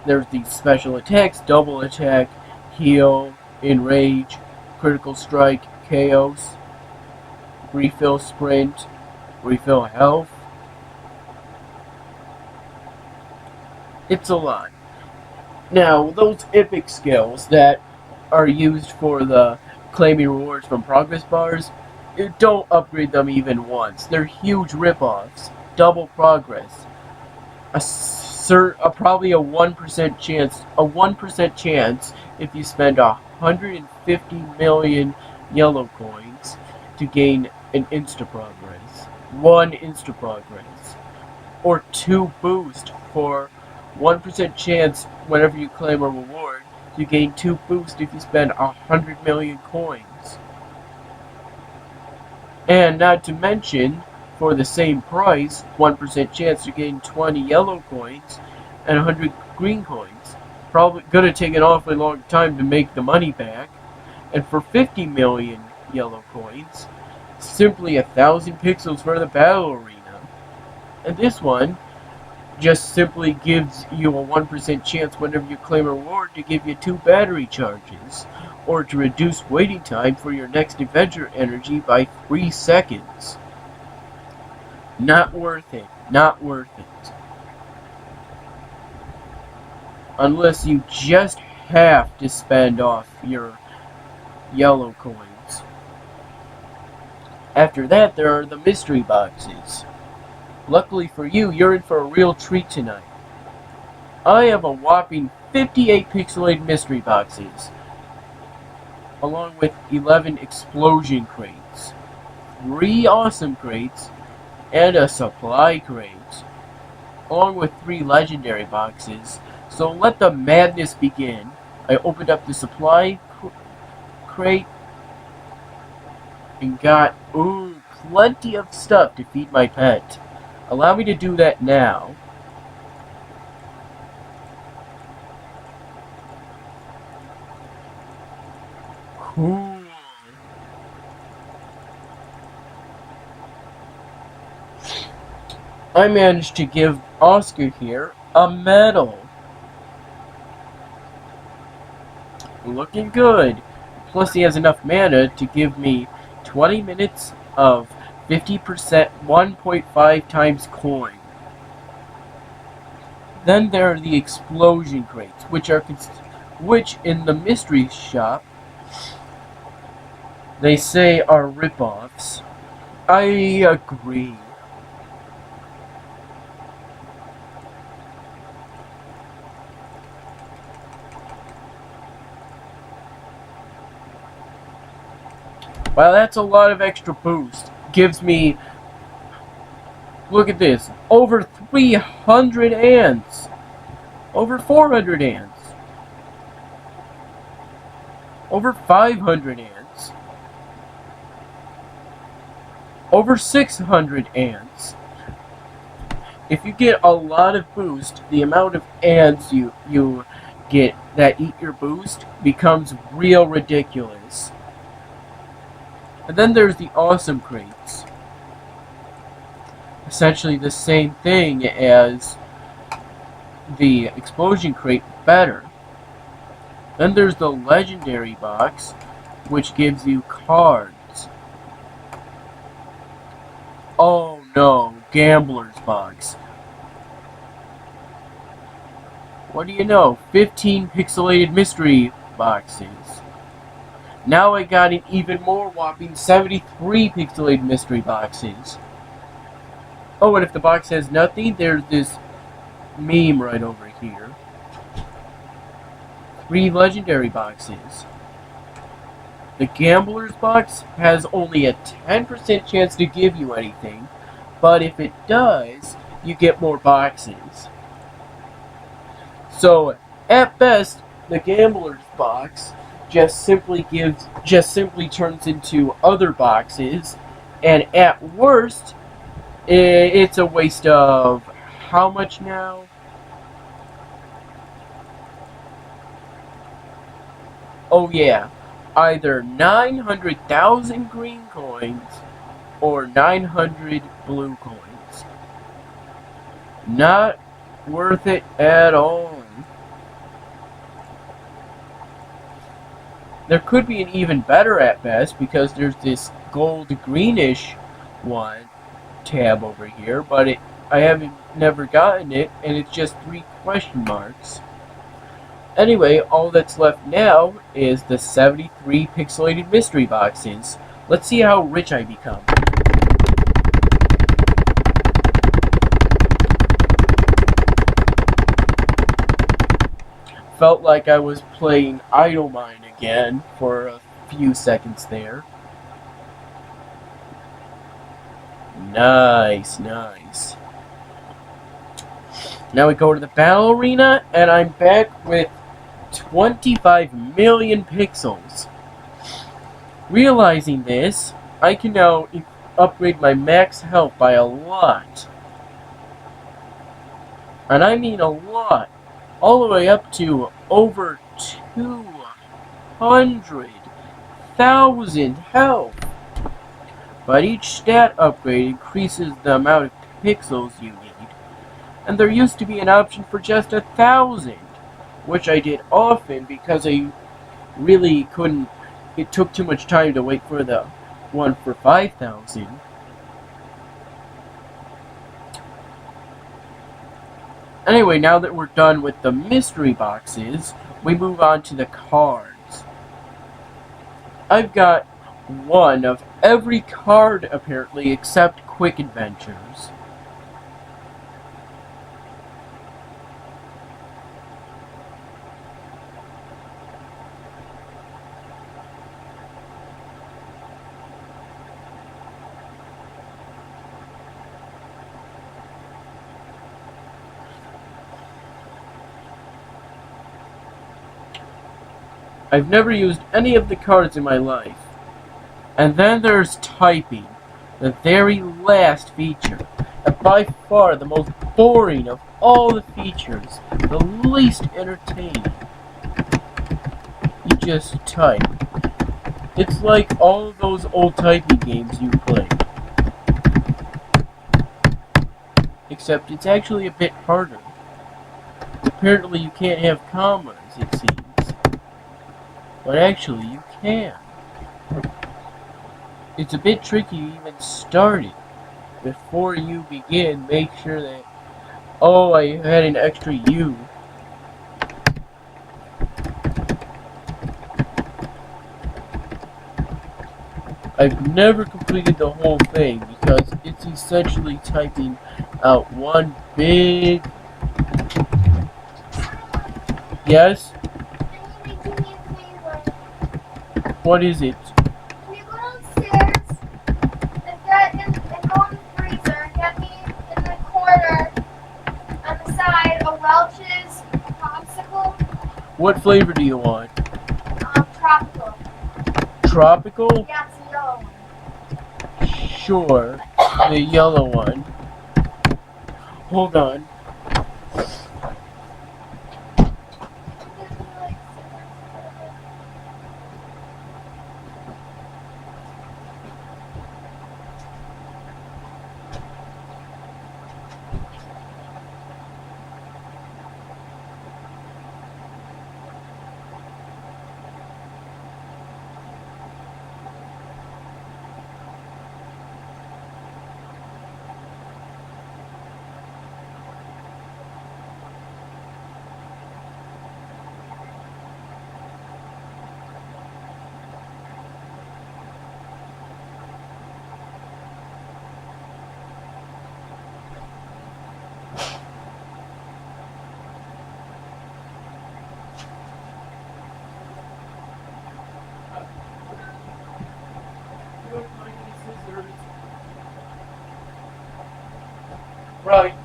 There's the special attacks, double attack, heal, enrage, critical strike, chaos, refill sprint, refill health. It's a lot. Now, those epic skills that are used for the claiming rewards from progress bars, don't upgrade them even once. They're huge ripoffs. Double progress. Probably a 1% chance. A 1% chance if you spend 150 million yellow coins to gain an insta progress. 1 insta progress. Or 2 boost for 1% chance whenever you claim a reward. You gain 2 boost if you spend 100 million coins. And not to mention, for the same price, 1% chance to gain 20 yellow coins and 100 green coins. Probably gonna take an awfully long time to make the money back. And for 50 million yellow coins, simply 1,000 pixels for the battle arena. And this one just simply gives you a 1% chance whenever you claim a reward to give you 2 battery charges, or to reduce waiting time for your next adventure energy by 3 seconds. Not worth it. Not worth it. Unless you just have to spend off your yellow coins. After that, there are the mystery boxes. Luckily for you, you're in for a real treat tonight. I have a whopping 58 pixelated mystery boxes, along with 11 explosion crates, 3 awesome crates, and a supply crate, along with 3 legendary boxes. So let the madness begin. I opened up the supply crate and got plenty of stuff to feed my pet. Allow me to do that now. Cool. I managed to give Oscar here a medal. Looking good. Plus he has enough mana to give me 20 minutes of 50% 1.5 times coin. Then there are the explosion crates, which in the mystery shop they say are ripoffs. I agree. Wow, that's a lot of extra boost. Gives me, look at this, over 300 ants, over 400 ants, over 500 ants, over 600 ants. If you get a lot of boost, the amount of ants you get that eat your boost becomes real ridiculous. And then there's the awesome crates. Essentially the same thing as the explosion crate, better. Then there's the legendary box, which gives you cards. Oh no, gambler's box. What do you know? 15 pixelated mystery boxes. Now I got an even more whopping 73 pixelated mystery boxes. Oh, and if the box has nothing, there's this meme right over here. 3 legendary boxes. The gambler's box has only a 10% chance to give you anything, but if it does, you get more boxes. So, at best, the gambler's box just simply turns into other boxes, and at worst, It's a waste of how much now? Oh yeah, either 900,000 green coins or 900 blue coins. Not worth it at all. There could be an even better at best because there's this gold greenish one tab over here, but I haven't never gotten it, and it's just 3 question marks. Anyway, all that's left now is the 73 pixelated mystery boxes. Let's see how rich I become. Felt like I was playing Idle Mine again for a few seconds there. Nice, nice. Now we go to the battle arena, and I'm back with 25 million pixels. Realizing this, I can now upgrade my max health by a lot. And I mean a lot. All the way up to over 200,000 health. But each stat upgrade increases the amount of pixels you need. And there used to be an option for just 1,000, which I did often because I really couldn't. It took too much time to wait for the one for 5,000. Anyway, now that we're done with the mystery boxes, we move on to the cards. I've got one of every card apparently except Quick Adventures. I've never used any of the cards in my life. And then there's typing, the very last feature, and by far the most boring of all the features, the least entertaining. You just type. It's like all of those old typing games you played. Except it's actually a bit harder. Apparently you can't have commas, it seems. But actually, you can. It's a bit tricky to even start it. Before you begin, make sure that... Oh, I had an extra U. I've never completed the whole thing because it's essentially typing out one big... Yes? What is it? Can you go downstairs and go in the freezer and get me in the corner on the side a Welch's popsicle? What flavor do you want? Tropical. Tropical? Yeah, it's a yellow one. Sure. The yellow one. Hold on. Right.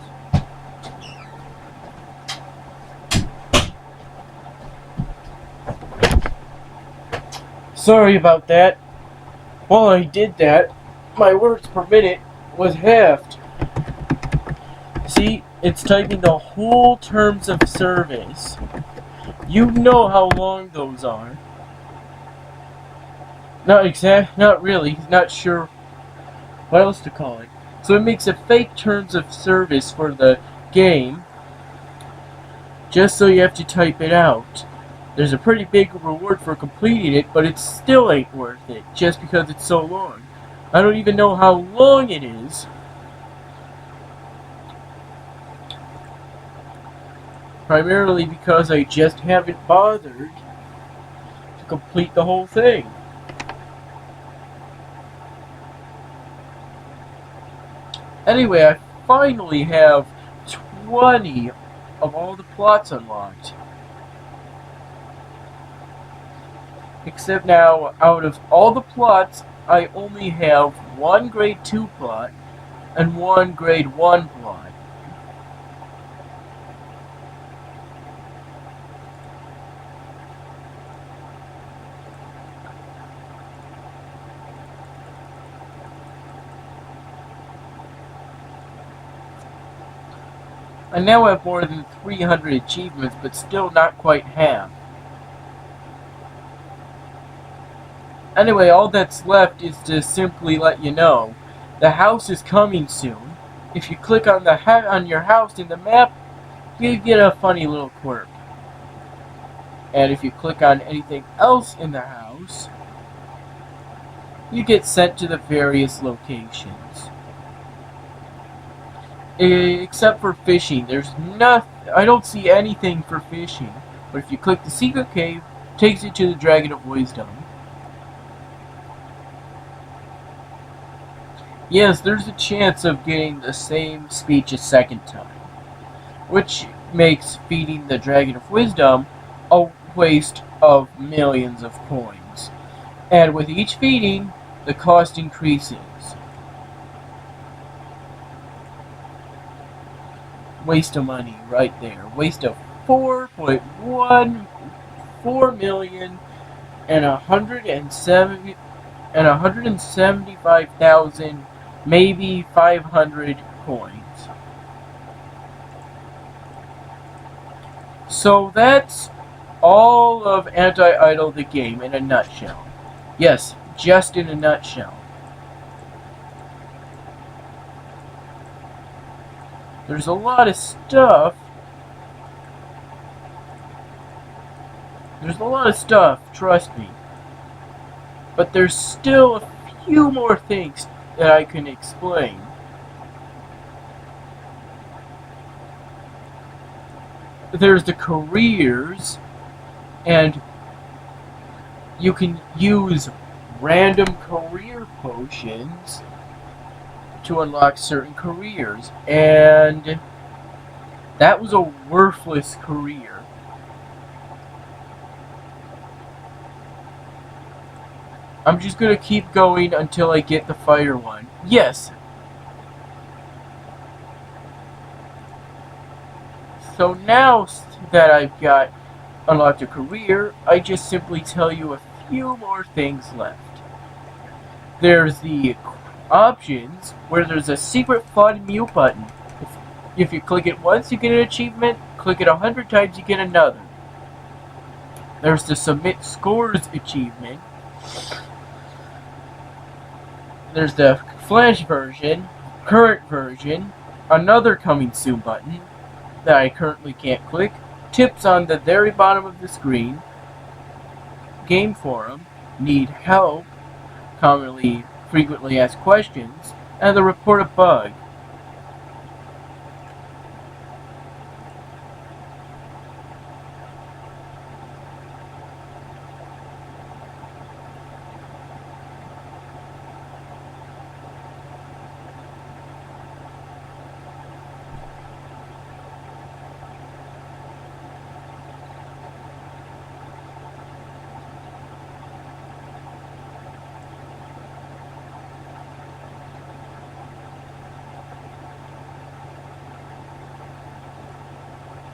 Sorry about that. While I did that, my words per minute was halved. See, it's typing the whole terms of service. You know how long those are. Not really. He's not sure what else to call it. So it makes a fake terms of service for the game, just so you have to type it out. There's a pretty big reward for completing it, but it still ain't worth it, just because it's so long. I don't even know how long it is. Primarily because I just haven't bothered to complete the whole thing. Anyway, I finally have 20 of all the plots unlocked. Except now, out of all the plots, I only have one grade 2 plot and one grade 1 plot. I now have more than 300 achievements, but still not quite half. Anyway, all that's left is to simply let you know the house is coming soon. If you click on the on your house in the map, you get a funny little quirk. And if you click on anything else in the house, you get sent to the various locations. Except for fishing, there's nothing. I don't see anything for fishing. But if you click the secret cave, it takes you to the Dragon of Wisdom. Yes, there's a chance of getting the same speech a second time, which makes feeding the Dragon of Wisdom a waste of millions of coins. And with each feeding, the cost increases. Waste of money right there. Waste of 4.14 million and 175,000, maybe 500 coins. So that's all of Anti-Idol the game in a nutshell. Yes, just in a nutshell. There's a lot of stuff. Trust me. But there's still a few more things that I can explain. There's the careers, and you can use random career potions to unlock certain careers, and that was a worthless career. I'm just gonna keep going until I get the fire one. Yes. So now that I've got unlocked a career, I just simply tell you a few more things left. There's the options, where there's a secret fun mute button. If you click it once, you get an achievement. Click it 100 times, you get another. There's the submit scores achievement. There's the flash version, current version, another coming soon button that I currently can't click, tips on the very bottom of the screen, game forum, need help, commonly frequently asked questions, and the report a bug.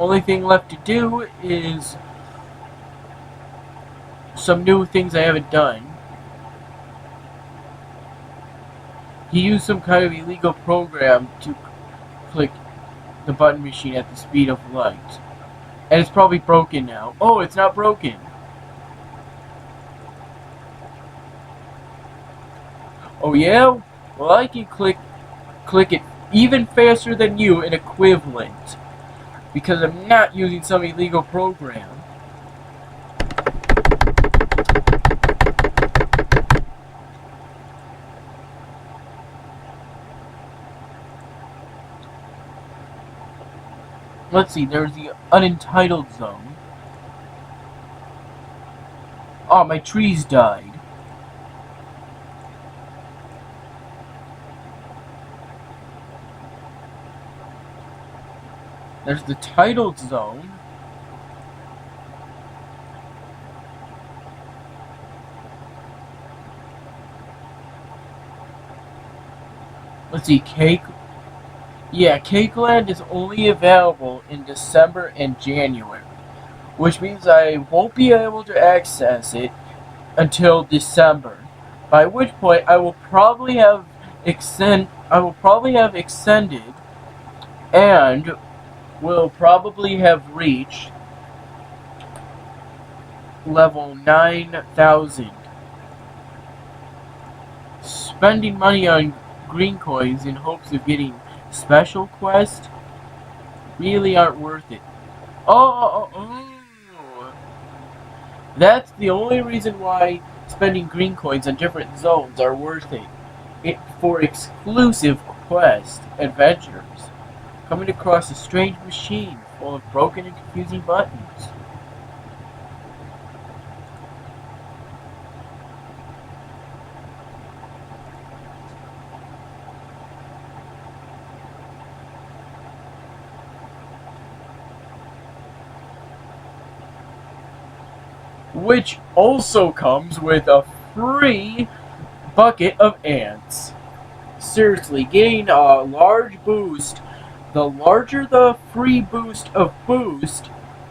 Only thing left to do is some new things I haven't done. He used some kind of illegal program to click the button machine at the speed of light. And it's probably broken now. Oh, it's not broken. Oh yeah? Well, I can click it even faster than you in equivalent. Because I'm not using some illegal program. Let's see, there's the unentitled zone. Oh, my trees died. There's the titled zone. Let's see, Cake. Yeah, Cakeland is only available in December and January, which means I won't be able to access it until December. By which point I will probably have extended and will probably have reached level 9,000. Spending money on green coins in hopes of getting special quests really aren't worth it. Oh. That's the only reason why spending green coins on different zones are worth it. For exclusive quest adventures. Coming across a strange machine full of broken and confusing buttons. Which also comes with a free bucket of ants. Seriously, getting a large boost. The larger the free boost of boost,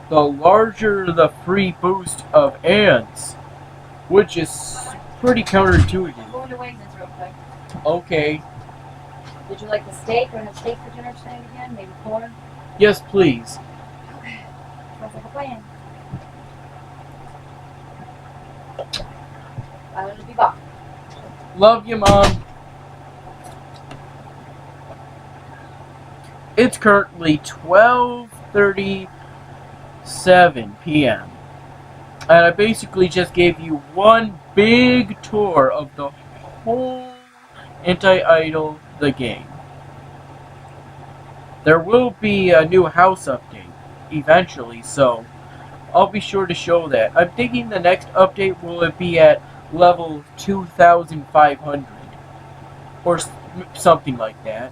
the larger the free boost of ants. Which is pretty counterintuitive. Go into Wings real quick. Okay. Would you like the steak or have steak for dinner tonight again? Maybe corn? Yes, please. Okay. Sounds like a plan. I'll be back. Love you, Mom. It's currently 12:37 p.m. And I basically just gave you one big tour of the whole Anti-Idol, the game. There will be a new house update eventually, so I'll be sure to show that. I'm thinking the next update will be at level 2,500 or something like that.